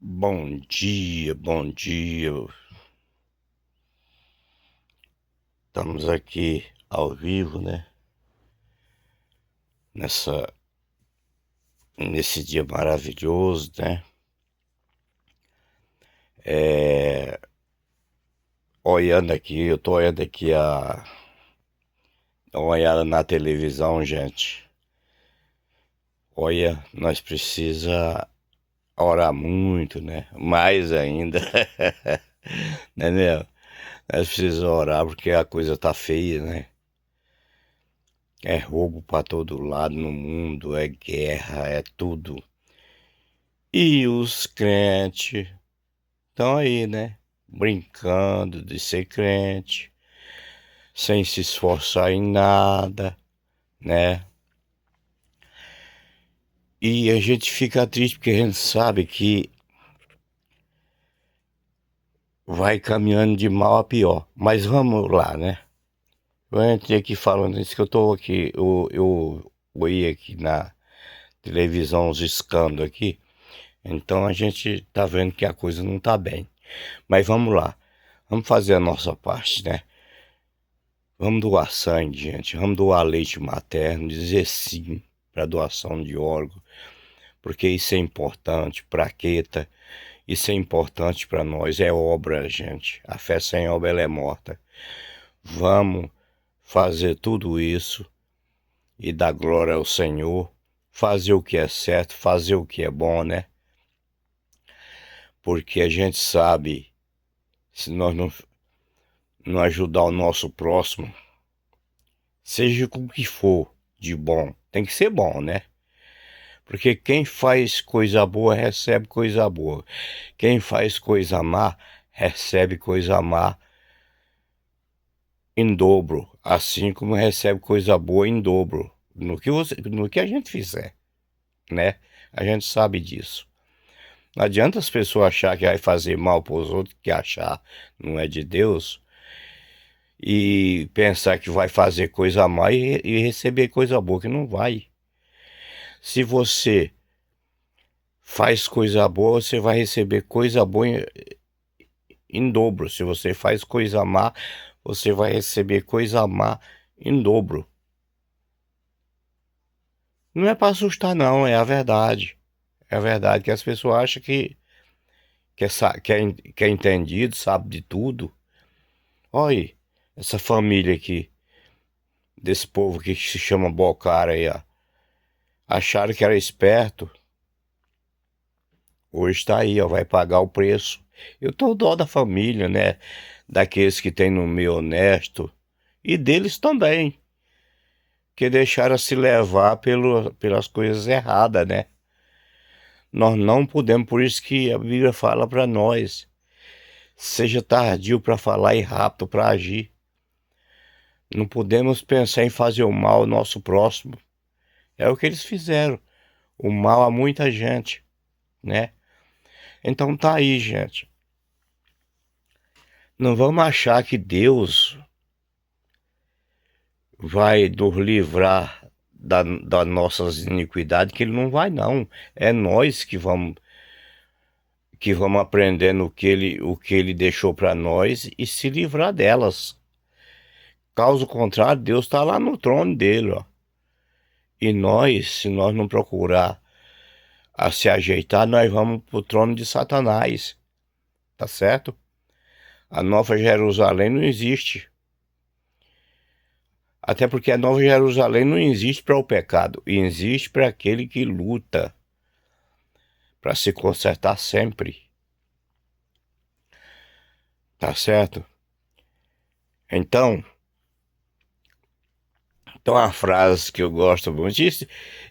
Bom dia, bom dia. Estamos aqui ao vivo, né? Nesse dia maravilhoso, né? É, eu tô olhando aqui uma olhada na televisão, gente. Olha, nós precisa orar muito, né? Mais ainda, né, meu? Nós precisamos orar porque a coisa tá feia, né? É roubo pra todo lado no mundo, é guerra, é tudo. E os crentes estão aí, né? Brincando de ser crente, sem se esforçar em nada, né? E a gente fica triste porque a gente sabe que vai caminhando de mal a pior. Mas vamos lá, né? Eu entrei aqui falando isso que eu tô aqui, eu olhei aqui na televisão os escândalos aqui, então a gente tá vendo que a coisa não tá bem. Mas vamos lá, vamos fazer a nossa parte, né? Vamos doar sangue, gente. Vamos doar leite materno, dizer sim para doação de órgão, porque isso é importante, praqueta, isso é importante para nós, é obra, gente. A fé sem obra ela é morta. Vamos fazer tudo isso e dar glória ao Senhor, fazer o que é certo, fazer o que é bom, né? Porque a gente sabe, se nós não ajudar o nosso próximo, seja com o que for de bom, tem que ser bom, né? Porque quem faz coisa boa recebe coisa boa. Quem faz coisa má recebe coisa má em dobro, assim como recebe coisa boa em dobro no que a gente fizer, né? A gente sabe disso. Não adianta as pessoas achar que vai fazer mal para os outros, que achar não é de Deus, e pensar que vai fazer coisa má e receber coisa boa, que não vai. Se você faz coisa boa, você vai receber coisa boa em dobro. Se você faz coisa má, você vai receber coisa má em dobro. Não é para assustar, não, é a verdade. É a verdade que as pessoas acham que é entendido, sabe de tudo. Olha aí, essa família aqui, desse povo que se chama Bocara aí, ó. Acharam que era esperto, hoje está aí, ó, vai pagar o preço. Eu tô dó da família, né? Daqueles que tem no meio honesto e deles também, que deixaram se levar pelas coisas erradas, né? Nós não podemos, por isso que a Bíblia fala para nós, seja tardio para falar e rápido para agir. Não podemos pensar em fazer o mal ao nosso próximo. É o que eles fizeram, o mal a muita gente, né? Então tá aí, gente. Não vamos achar que Deus vai nos livrar das nossas iniquidades, que Ele não vai, não. É nós que vamos aprendendo o que ele deixou para nós e se livrar delas. Caso contrário, Deus está lá no trono dele, ó. E nós, se nós não procurar a se ajeitar, nós vamos pro trono de Satanás, tá certo? A Nova Jerusalém não existe. Até porque a Nova Jerusalém não existe para o pecado, existe para aquele que luta para se consertar sempre, tá certo? Então, tem uma frase que eu gosto muito.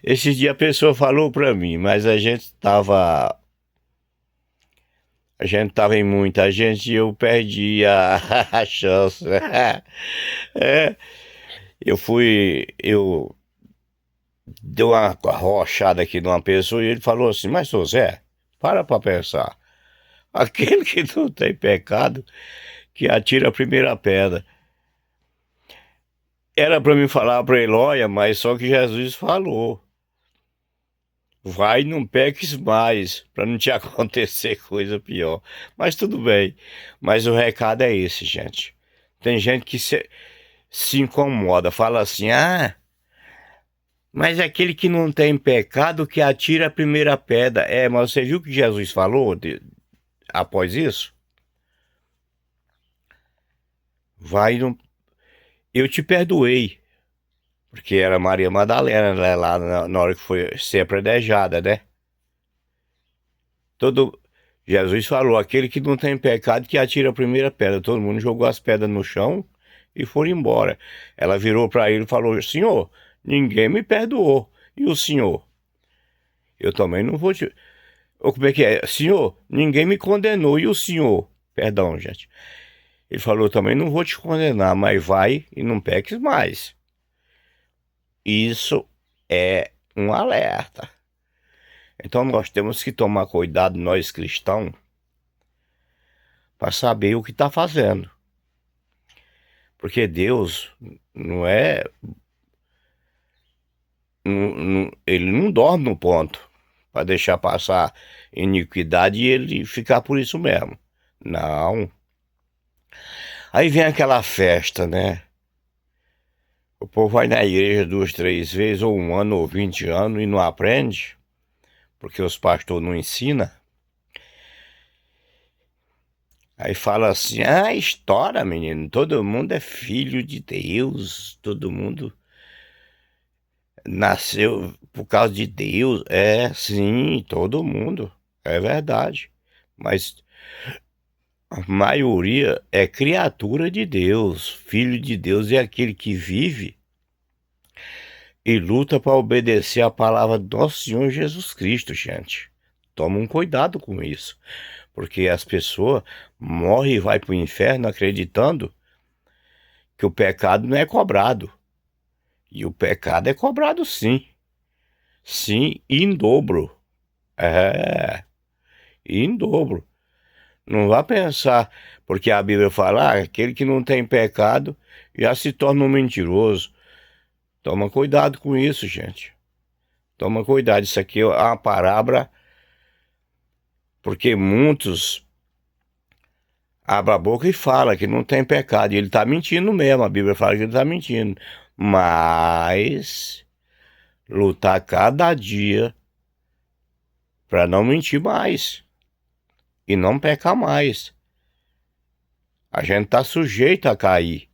Esse dia a pessoa falou para mim, mas a gente tava em muita gente e eu perdi a chance. É, eu dei uma arrochada aqui numa pessoa e ele falou assim, mas ô Zé, para pensar. Aquele que não tem pecado, que atira a primeira pedra. Era para mim falar para ele, olha, mas só que Jesus falou. vai e não peques mais, para não te acontecer coisa pior. Mas tudo bem. Mas o recado é esse, gente. Tem gente que se incomoda, fala assim: ah, mas aquele que não tem pecado que atira a primeira pedra. É, mas você viu o que Jesus falou após isso? Vai, não, eu te perdoei. Porque era Maria Madalena, né, lá na hora que foi ser apredejada, né? Todo, Jesus falou: aquele que não tem pecado que atira a primeira pedra. Todo mundo jogou as pedras no chão e foram embora. Ela virou para ele e falou: Senhor, ninguém me perdoou. E o senhor? Eu também não vou te. Ou como é que é? Senhor, ninguém me condenou. E o senhor? Perdão, gente. Ele falou: também não vou te condenar, mas vai e não peques mais. Isso é um alerta. Então nós temos que tomar cuidado, nós cristãos, para saber o que está fazendo. Porque Deus não é. Ele não dorme no ponto para deixar passar iniquidade e ele ficar por isso mesmo. Não. Aí vem aquela festa, né? O povo vai na igreja 2, 3 vezes, ou 1 ano, ou 20 anos, e não aprende, porque os pastores não ensinam. Aí fala assim: ah, história, menino, todo mundo é filho de Deus, todo mundo nasceu por causa de Deus. É, sim, todo mundo, é verdade. Mas a maioria é criatura de Deus. Filho de Deus é aquele que vive e luta para obedecer a palavra do nosso Senhor Jesus Cristo, gente. Toma um cuidado com isso, porque as pessoas morrem e vão para o inferno acreditando que o pecado não é cobrado. E o pecado é cobrado sim. Sim, em dobro. É, em dobro. Não vá pensar, porque a Bíblia fala: ah, aquele que não tem pecado já se torna um mentiroso. Toma cuidado com isso, gente. Toma cuidado, isso aqui é uma parábola, porque muitos abrem a boca e falam que não tem pecado, e ele está mentindo mesmo, a Bíblia fala que ele está mentindo. Mas lutar cada dia para não mentir mais e não pecar mais. A gente está sujeito a cair,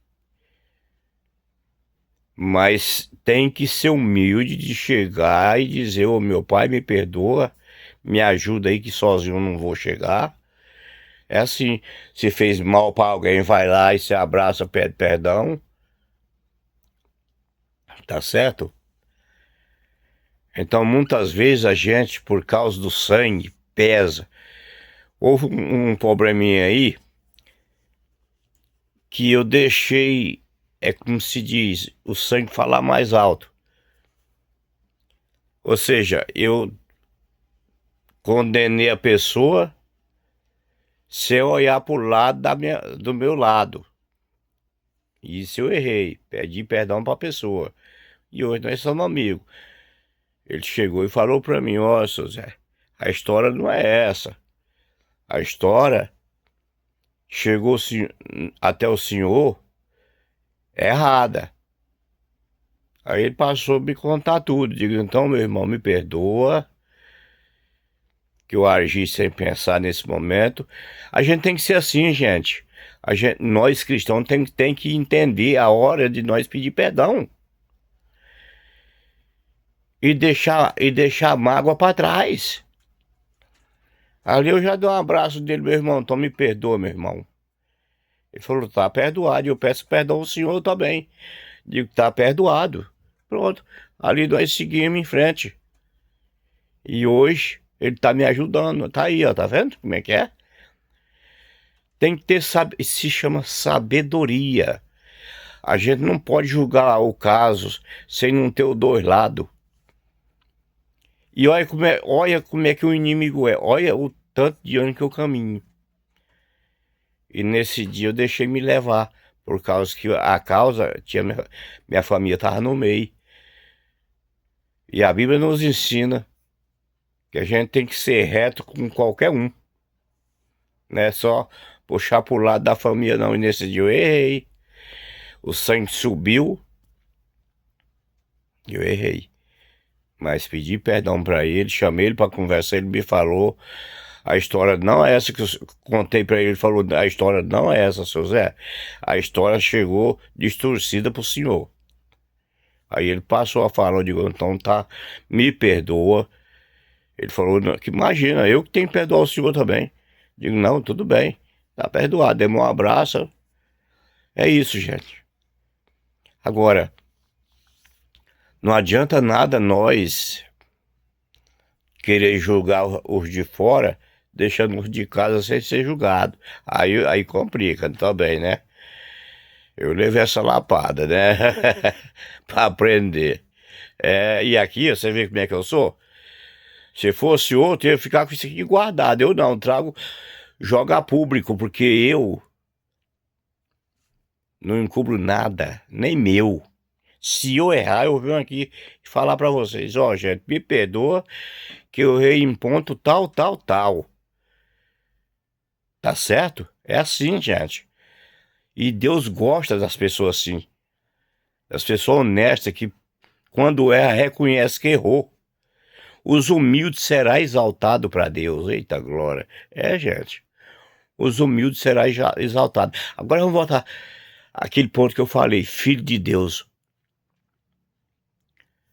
mas tem que ser humilde de chegar e dizer: ô meu pai, me perdoa, me ajuda aí que sozinho eu não vou chegar. É assim, se fez mal para alguém, vai lá e se abraça, pede perdão, tá certo? Então muitas vezes a gente, por causa do sangue, pesa. Houve um probleminha aí que eu deixei, é como se diz, o sangue falar mais alto. Ou seja, eu condenei a pessoa sem olhar para o lado do meu lado. Isso eu errei, pedi perdão para a pessoa. E hoje nós somos amigos. Ele chegou e falou para mim: ó, seu Zé, a história não é essa. A história chegou até o senhor errada. Aí ele passou a me contar tudo. Digo: então, meu irmão, me perdoa, que eu agi sem pensar nesse momento. A gente tem que ser assim, gente. Nós cristãos tem que entender a hora de nós pedir perdão. E deixar a mágoa para trás. Ali eu já dei um abraço dele: meu irmão, então me perdoa, meu irmão. Ele falou: tá perdoado. E eu peço perdão ao senhor também. Digo: tá perdoado. Pronto. Ali nós seguimos em frente. E hoje ele tá me ajudando. Tá aí, ó, tá vendo como é que é? Tem que ter, se chama sabedoria. A gente não pode julgar o caso sem não ter os dois lados. E olha como é que o inimigo é. Olha o tanto de ano que eu caminho. E nesse dia eu deixei me levar, por causa que tinha minha família estava no meio. E a Bíblia nos ensina Que a gente tem que ser reto com qualquer um. Não é só puxar pro lado da família, não. E nesse dia eu errei. O sangue subiu. Eu errei. Mas pedi perdão pra ele, chamei ele pra conversar, ele me falou. A história não é essa que eu contei pra ele. Ele falou, a história não é essa, seu Zé. A história chegou distorcida pro senhor. Aí ele passou a falar, eu digo, então tá, me perdoa. Ele falou, "Não, que imagina, eu que tenho que perdoar o senhor também." Digo, não, tudo bem, tá perdoado, demos um abraço. É isso, gente. Agora, não adianta nada nós querer julgar os de fora, deixando os de casa sem ser julgado. Aí complica também, né? Eu levei essa lapada, né? Pra aprender. E aqui, você vê como é que eu sou? Se fosse outro, eu ia ficar com isso aqui guardado. Eu não, trago, jogo a público, porque eu não encubro nada, nem meu. Se eu errar, eu venho aqui falar pra vocês, ó, gente, me perdoa que eu errei em ponto tal, tal, tal. Tá certo? É assim, gente. E Deus gosta das pessoas assim. Das pessoas honestas que, quando erra, reconhece que errou. Os humildes será exaltado para Deus. Eita glória. Gente. Os humildes será exaltado. Agora vamos voltar àquele ponto que eu falei. Filho de Deus.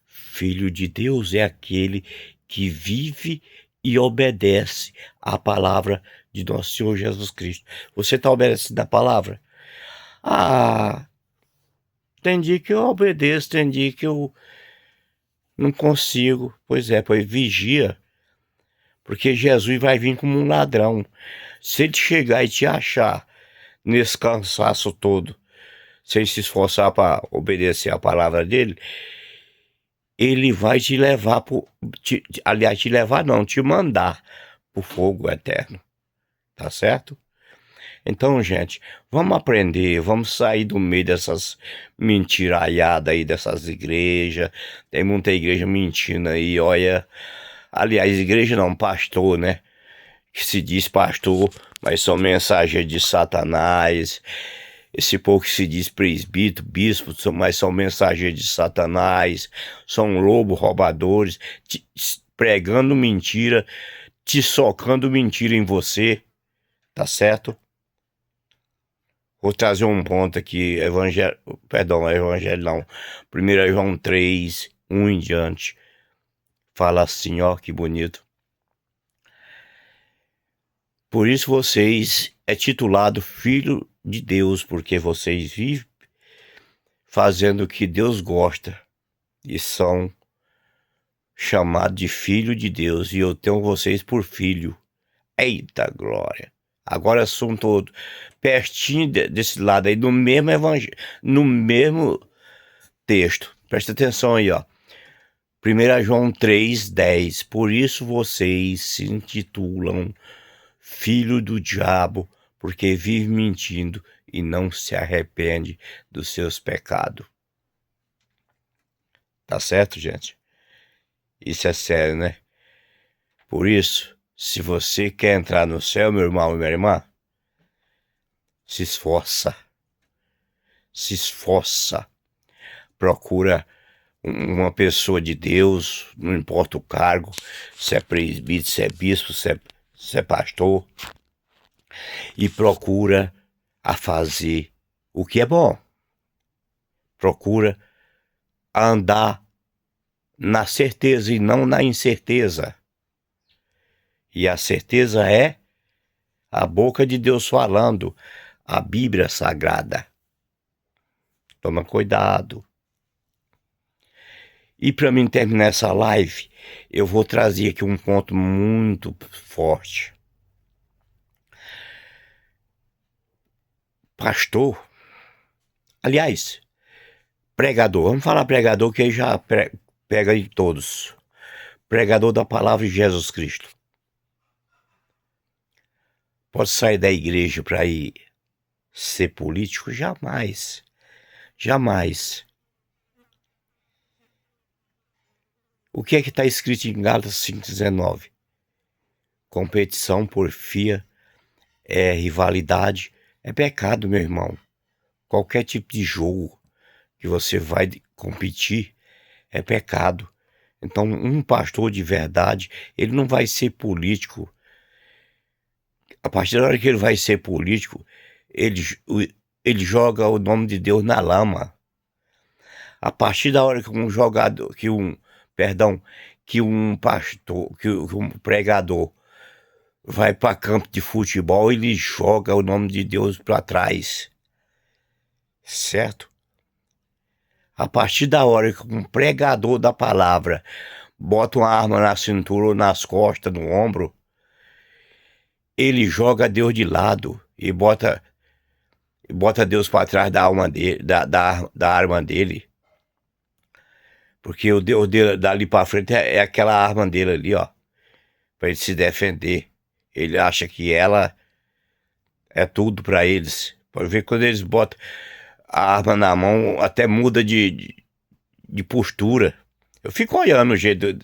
Filho de Deus é aquele que vive e obedece à palavra de nosso Senhor Jesus Cristo. Você está obedecendo a palavra? Ah, tem dia que eu obedeço, tem dia que eu não consigo. Pois vigia, porque Jesus vai vir como um ladrão. Se ele chegar e te achar nesse cansaço todo, sem se esforçar para obedecer a palavra dele, ele vai te levar aliás, te levar não, te mandar pro fogo eterno. Tá certo? Então, gente, vamos aprender, vamos sair do meio dessas mentiraiadas aí, dessas igrejas. Tem muita igreja mentindo aí, olha. Aliás, igreja não, pastor, né? Que se diz pastor, mas são mensageiros de Satanás. Esse povo que se diz presbítero, bispo, mas são mensageiros de Satanás. São lobos roubadores, pregando mentira, te socando mentira em você. Tá certo? Vou trazer um ponto aqui, Evangelho não, 1 João 3, 1 em diante, fala assim, ó, que bonito. Por isso vocês é titulado filho de Deus, porque vocês vivem fazendo o que Deus gosta e são chamados de filho de Deus, e eu tenho vocês por filho. Eita glória! Agora são todos pertinho desse lado aí, no mesmo evangelho, no mesmo texto. Presta atenção aí, ó. 1 João 3,10. Por isso vocês se intitulam filho do diabo, porque vive mentindo e não se arrepende dos seus pecados. Tá certo, gente? Isso é sério, né? Por isso, se você quer entrar no céu, meu irmão e minha irmã, se esforça. Se esforça. Procura uma pessoa de Deus, não importa o cargo, se é presbítero, se é bispo, se é pastor, e procura a fazer o que é bom. Procura a andar na certeza e não na incerteza. E a certeza é a boca de Deus falando, a Bíblia Sagrada. Toma cuidado. E para mim terminar essa live, eu vou trazer aqui um ponto muito forte. Pastor, aliás, pregador, vamos falar pregador que aí já pega em todos. Pregador da palavra de Jesus Cristo. Pode sair da igreja para ir ser político? Jamais. Jamais. O que é que está escrito em Gálatas 5,19? Competição, porfia, rivalidade, é pecado, meu irmão. Qualquer tipo de jogo que você vai competir é pecado. Então, um pastor de verdade, ele não vai ser político. A partir da hora que ele vai ser político, ele joga o nome de Deus na lama. A partir da hora que um jogador, que um pastor, que um pregador vai para campo de futebol, ele joga o nome de Deus para trás. Certo? A partir da hora que um pregador da palavra bota uma arma na cintura ou nas costas, no ombro, ele joga Deus de lado e bota Deus para trás da alma dele, da arma dele. Porque o Deus dele dali para frente é aquela arma dele ali, ó, para ele se defender. Ele acha que ela é tudo para eles. Pode ver, quando eles botam a arma na mão, até muda de postura. Eu fico olhando o jeito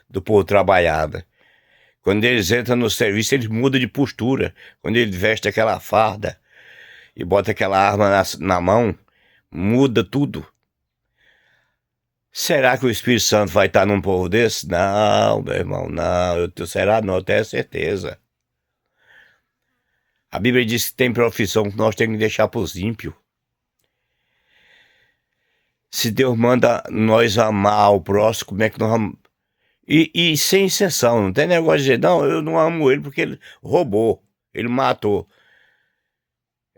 do povo trabalhar, né? Quando eles entram no serviço, eles mudam de postura. Quando eles vestem aquela farda e bota aquela arma na mão, muda tudo. Será que o Espírito Santo vai estar num povo desse? Não, meu irmão, não. Será não, eu tenho certeza. A Bíblia diz que tem profissão que nós temos que deixar para os ímpios. Se Deus manda nós amar o próximo, como é que nós vamos... E sem exceção, não tem negócio de dizer, não, eu não amo ele porque ele roubou, ele matou.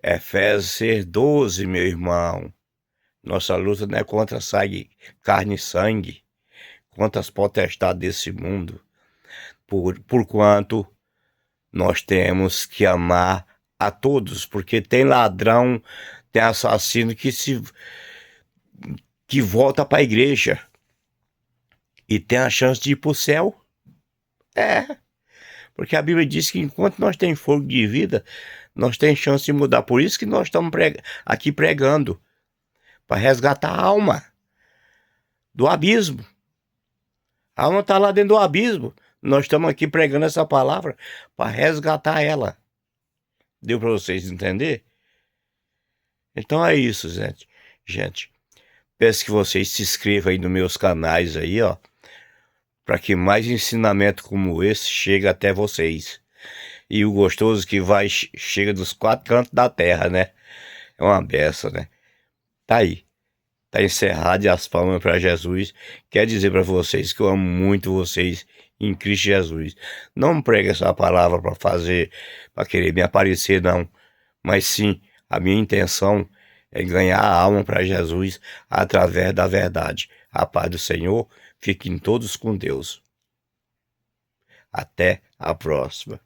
Efésios 6,12, meu irmão. Nossa luta não é contra carne e sangue, contra as potestades desse mundo. Porquanto nós temos que amar a todos, porque tem ladrão, tem assassino que volta para a igreja e tem a chance de ir para o céu. Porque a Bíblia diz que enquanto nós temos fogo de vida, nós temos chance de mudar. Por isso que nós estamos aqui pregando, para resgatar a alma do abismo. A alma está lá dentro do abismo. Nós estamos aqui pregando essa palavra para resgatar ela. Deu para vocês entender? Então é isso, gente. Peço que vocês se inscrevam aí nos meus canais aí, ó, para que mais ensinamento como esse chegue até vocês. E o gostoso que chega dos 4 cantos da terra, né? É uma beça, né? Tá aí. Tá encerrado, e as palmas para Jesus. Quer dizer para vocês que eu amo muito vocês em Cristo Jesus. Não prega essa palavra para querer me aparecer, não. Mas sim, a minha intenção é ganhar a alma para Jesus através da verdade. A paz do Senhor, fiquem todos com Deus. Até a próxima.